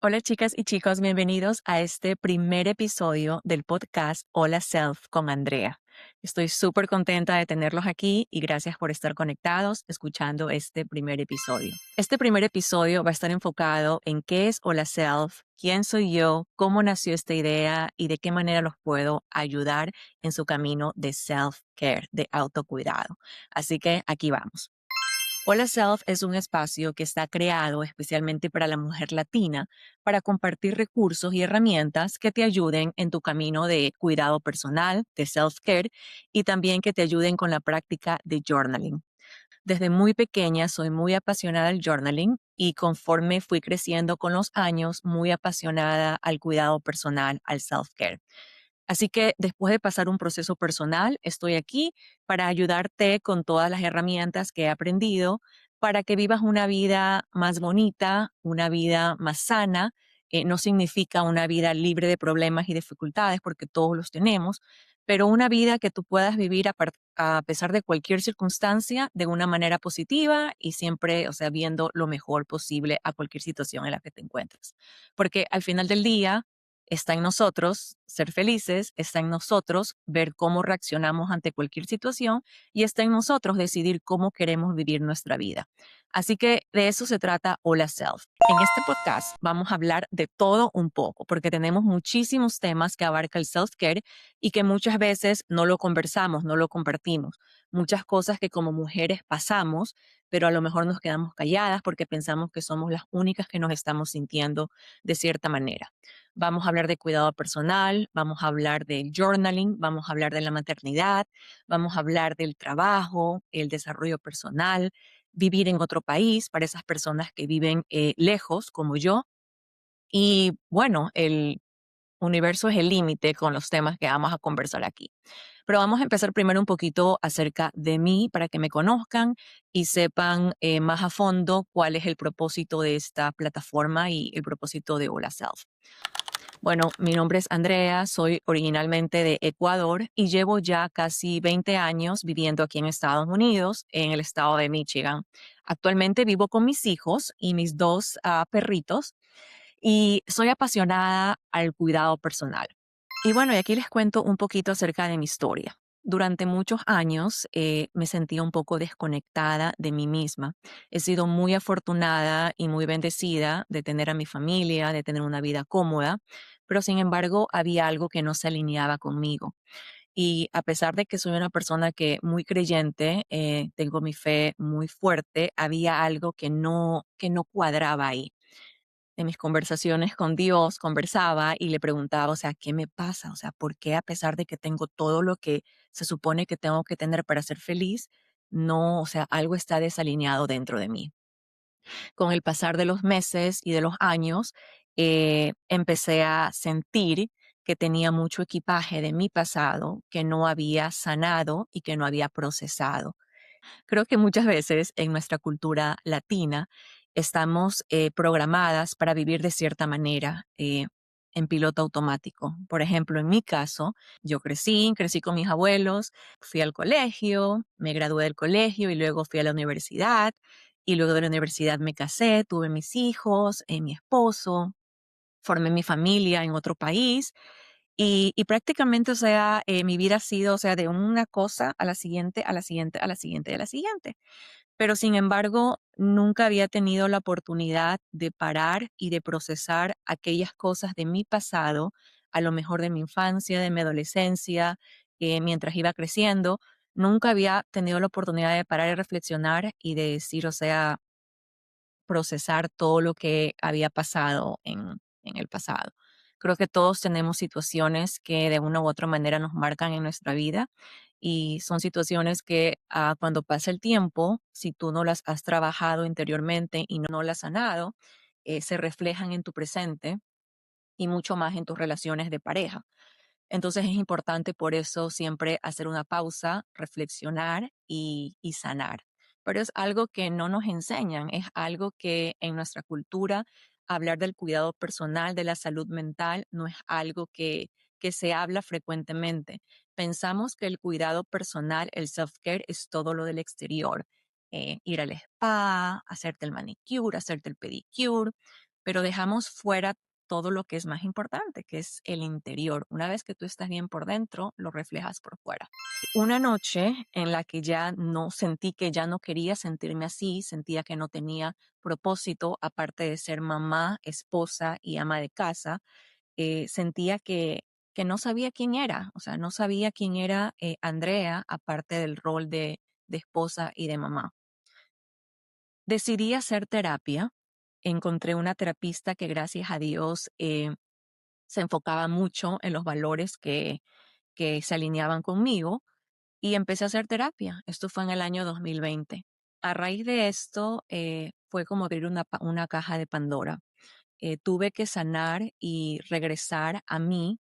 Hola chicas y chicos, bienvenidos a este primer episodio del podcast Hola Self con Andrea. Estoy súper contenta de tenerlos aquí y gracias por estar conectados escuchando este primer episodio. Este primer episodio va a estar enfocado en qué es Hola Self, quién soy yo, cómo nació esta idea y de qué manera los puedo ayudar en su camino de self-care, de autocuidado. Así que aquí vamos. Hola Self es un espacio que está creado especialmente para la mujer latina para compartir recursos y herramientas que te ayuden en tu camino de cuidado personal, de self-care y también que te ayuden con la práctica de journaling. Desde muy pequeña soy muy apasionada al journaling y conforme fui creciendo con los años, muy apasionada al cuidado personal, al self-care. Así que después de pasar un proceso personal, estoy aquí para ayudarte con todas las herramientas que he aprendido para que vivas una vida más bonita, una vida más sana. No significa una vida libre de problemas y dificultades, porque todos los tenemos, pero una vida que tú puedas vivir a pesar de cualquier circunstancia de una manera positiva y siempre, o sea, viendo lo mejor posible a cualquier situación en la que te encuentres. Porque al final del día, está en nosotros ser felices, está en nosotros ver cómo reaccionamos ante cualquier situación y está en nosotros decidir cómo queremos vivir nuestra vida. Así que de eso se trata Hola Self. En este podcast vamos a hablar de todo un poco, porque tenemos muchísimos temas que abarca el self-care y que muchas veces no lo conversamos, no lo compartimos. Muchas cosas que como mujeres pasamos, pero a lo mejor nos quedamos calladas porque pensamos que somos las únicas que nos estamos sintiendo de cierta manera. Vamos a hablar de cuidado personal, vamos a hablar del journaling, vamos a hablar de la maternidad, vamos a hablar del trabajo, el desarrollo personal, vivir en otro país para esas personas que viven lejos como yo. Y bueno, el universo es el límite con los temas que vamos a conversar aquí. Pero vamos a empezar primero un poquito acerca de mí para que me conozcan y sepan más a fondo cuál es el propósito de esta plataforma y el propósito de Hola Self. Bueno, mi nombre es Andrea, soy originalmente de Ecuador y llevo ya casi 20 años viviendo aquí en Estados Unidos, en el estado de Michigan. Actualmente vivo con mis hijos y mis dos perritos y soy apasionada al cuidado personal. Y bueno, y aquí les cuento un poquito acerca de mi historia. Durante muchos años me sentía un poco desconectada de mí misma. He sido muy afortunada y muy bendecida de tener a mi familia, de tener una vida cómoda, pero sin embargo había algo que no se alineaba conmigo. Y a pesar de que soy una persona que muy creyente, tengo mi fe muy fuerte, había algo que no cuadraba ahí. En mis conversaciones con Dios conversaba y le preguntaba, o sea, ¿qué me pasa? O sea, ¿por qué a pesar de que tengo todo lo que se supone que tengo que tener para ser feliz, no, o sea, algo está desalineado dentro de mí? Con el pasar de los meses y de los años, empecé a sentir que tenía mucho equipaje de mi pasado que no había sanado y que no había procesado. Creo que muchas veces en nuestra cultura latina estamos programadas para vivir de cierta manera, en piloto automático. Por ejemplo, en mi caso, yo crecí con mis abuelos, fui al colegio, me gradué del colegio y luego fui a la universidad. Y luego de la universidad me casé, tuve mis hijos, mi esposo, formé mi familia en otro país y prácticamente, o sea, mi vida ha sido, o sea, de una cosa a la siguiente, a la siguiente, a la siguiente, a la siguiente. Pero sin embargo, nunca había tenido la oportunidad de parar y de procesar aquellas cosas de mi pasado, a lo mejor de mi infancia, de mi adolescencia, mientras iba creciendo. Nunca había tenido la oportunidad de parar y reflexionar y de decir, o sea, procesar todo lo que había pasado en el pasado. Creo que todos tenemos situaciones que de una u otra manera nos marcan en nuestra vida y son situaciones que cuando pasa el tiempo, si tú no las has trabajado interiormente y no las has sanado, se reflejan en tu presente y mucho más en tus relaciones de pareja. Entonces es importante por eso siempre hacer una pausa, reflexionar y sanar. Pero es algo que no nos enseñan, es algo que en nuestra cultura hablar del cuidado personal, de la salud mental, no es algo que se habla frecuentemente. Pensamos que el cuidado personal, el self-care, es todo lo del exterior. Ir al spa, hacerte el manicure, hacerte el pedicure, pero dejamos fuera todo lo que es más importante, que es el interior. Una vez que tú estás bien por dentro, lo reflejas por fuera. Una noche en la que ya no sentí que ya no quería sentirme así, sentía que no tenía propósito, aparte de ser mamá, esposa y ama de casa, sentía que no sabía quién era, o sea, no sabía quién era Andrea, aparte del rol de esposa y de mamá. Decidí hacer terapia. Encontré una terapista que gracias a Dios se enfocaba mucho en los valores que se alineaban conmigo y empecé a hacer terapia. Esto fue en el año 2020. A raíz de esto fue como abrir una caja de Pandora. Tuve que sanar y regresar a mí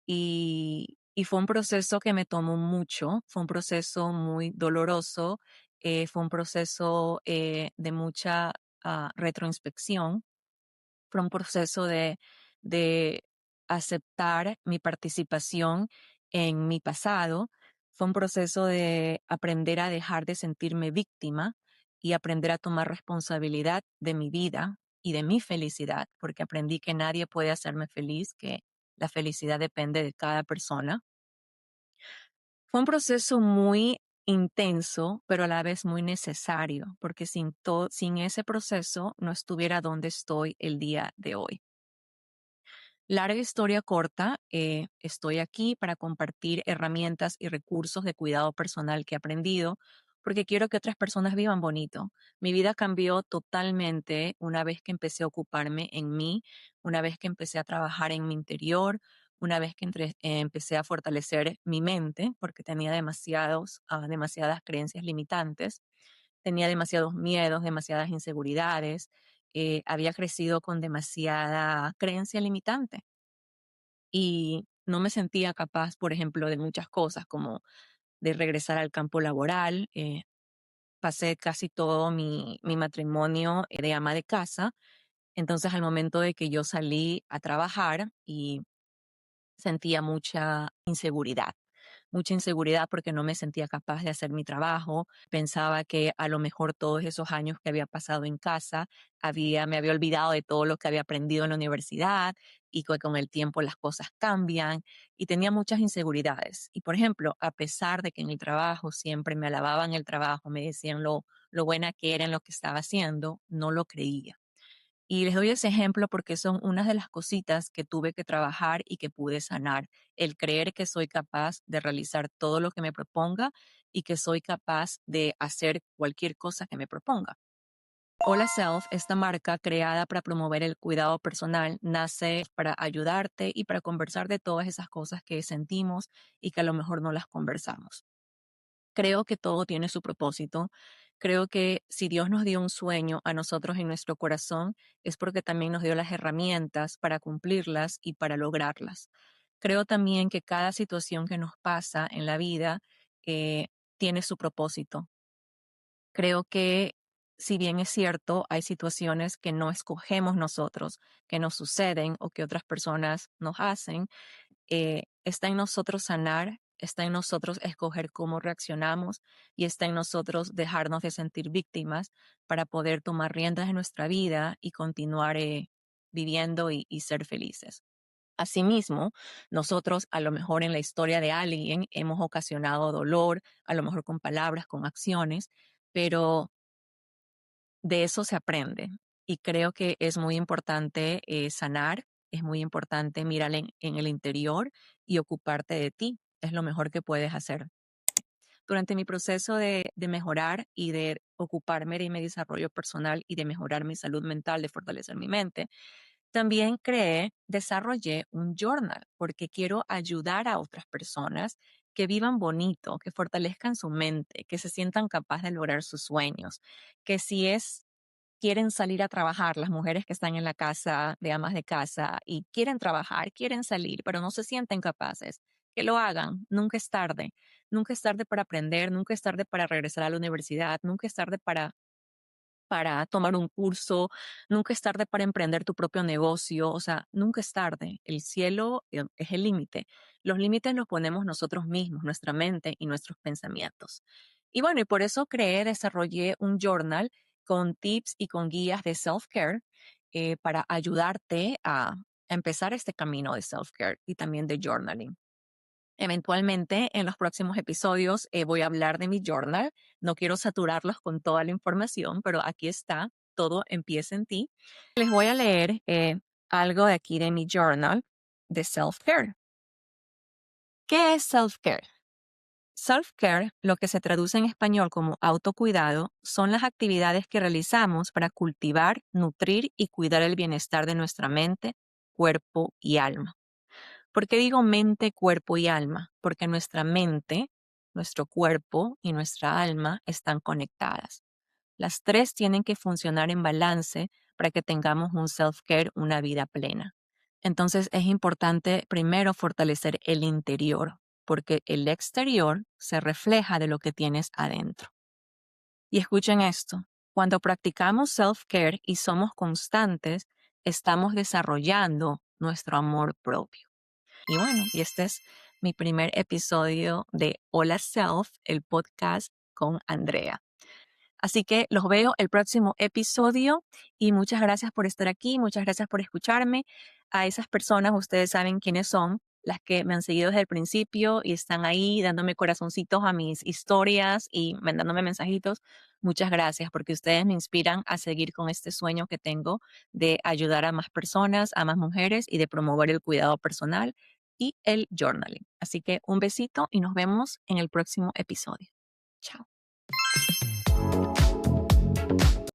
y fue un proceso que me tomó mucho, fue un proceso muy doloroso, fue un proceso de mucha retroinspección, fue un proceso de aceptar mi participación en mi pasado, fue un proceso de aprender a dejar de sentirme víctima y aprender a tomar responsabilidad de mi vida y de mi felicidad, porque aprendí que nadie puede hacerme feliz, que la felicidad depende de cada persona. Fue un proceso muy intenso, pero a la vez muy necesario, porque sin ese proceso no estuviera donde estoy el día de hoy. Larga historia corta, estoy aquí para compartir herramientas y recursos de cuidado personal que he aprendido, porque quiero que otras personas vivan bonito. Mi vida cambió totalmente una vez que empecé a ocuparme en mí, una vez que empecé a trabajar en mi interior, una vez que empecé a fortalecer mi mente, porque tenía demasiadas creencias limitantes, tenía demasiados miedos, demasiadas inseguridades, había crecido con demasiada creencia limitante y no me sentía capaz, por ejemplo, de muchas cosas, como de regresar al campo laboral. Pasé casi todo mi matrimonio de ama de casa, entonces al momento de que yo salí a trabajar y sentía mucha inseguridad porque no me sentía capaz de hacer mi trabajo. Pensaba que a lo mejor todos esos años que había pasado en casa me había olvidado de todo lo que había aprendido en la universidad y que con el tiempo las cosas cambian y tenía muchas inseguridades. Y por ejemplo, a pesar de que en el trabajo siempre me alababan el trabajo, me decían lo buena que era en lo que estaba haciendo, no lo creía. Y les doy ese ejemplo porque son unas de las cositas que tuve que trabajar y que pude sanar. El creer que soy capaz de realizar todo lo que me proponga y que soy capaz de hacer cualquier cosa que me proponga. Hola Self, esta marca creada para promover el cuidado personal, nace para ayudarte y para conversar de todas esas cosas que sentimos y que a lo mejor no las conversamos. Creo que todo tiene su propósito. Creo que si Dios nos dio un sueño a nosotros en nuestro corazón, es porque también nos dio las herramientas para cumplirlas y para lograrlas. Creo también que cada situación que nos pasa en la vida eh, tiene su propósito. Creo que si bien es cierto, hay situaciones que no escogemos nosotros, que nos suceden o que otras personas nos hacen, está en nosotros sanar, está en nosotros escoger cómo reaccionamos y está en nosotros dejarnos de sentir víctimas para poder tomar riendas de nuestra vida y continuar viviendo y ser felices. Asimismo, nosotros a lo mejor en la historia de alguien hemos ocasionado dolor, a lo mejor con palabras, con acciones, pero de eso se aprende. Y creo que es muy importante sanar, es muy importante mirar en el interior y ocuparte de ti. Es lo mejor que puedes hacer. Durante mi proceso de mejorar y de ocuparme de mi desarrollo personal y de mejorar mi salud mental, de fortalecer mi mente, también desarrollé un journal porque quiero ayudar a otras personas que vivan bonito, que fortalezcan su mente, que se sientan capaces de lograr sus sueños, que si quieren salir a trabajar, las mujeres que están en la casa de amas de casa y quieren trabajar, quieren salir, pero no se sienten capaces, que lo hagan. Nunca es tarde. Nunca es tarde para aprender, nunca es tarde para regresar a la universidad, nunca es tarde para tomar un curso, nunca es tarde para emprender tu propio negocio, o sea, nunca es tarde. El cielo es el límite. Los límites los ponemos nosotros mismos, nuestra mente y nuestros pensamientos. Y bueno, y por eso desarrollé un journal con tips y con guías de self-care para ayudarte a empezar este camino de self-care y también de journaling. Eventualmente, en los próximos episodios voy a hablar de mi journal. No quiero saturarlos con toda la información, pero aquí está. Todo empieza en ti. Les voy a leer algo de aquí de mi journal de self-care. ¿Qué es self-care? Self-care, lo que se traduce en español como autocuidado, son las actividades que realizamos para cultivar, nutrir y cuidar el bienestar de nuestra mente, cuerpo y alma. ¿Por qué digo mente, cuerpo y alma? Porque nuestra mente, nuestro cuerpo y nuestra alma están conectadas. Las tres tienen que funcionar en balance para que tengamos un self-care, una vida plena. Entonces es importante primero fortalecer el interior, porque el exterior se refleja de lo que tienes adentro. Y escuchen esto, cuando practicamos self-care y somos constantes, estamos desarrollando nuestro amor propio. Y bueno, y este es mi primer episodio de Hola Self, el podcast con Andrea. Así que los veo el próximo episodio y muchas gracias por estar aquí, muchas gracias por escucharme. A esas personas, ustedes saben quiénes son, las que me han seguido desde el principio y están ahí dándome corazoncitos a mis historias y mandándome mensajitos. Muchas gracias porque ustedes me inspiran a seguir con este sueño que tengo de ayudar a más personas, a más mujeres y de promover el cuidado personal y el journaling. Así que un besito y nos vemos en el próximo episodio. Chao.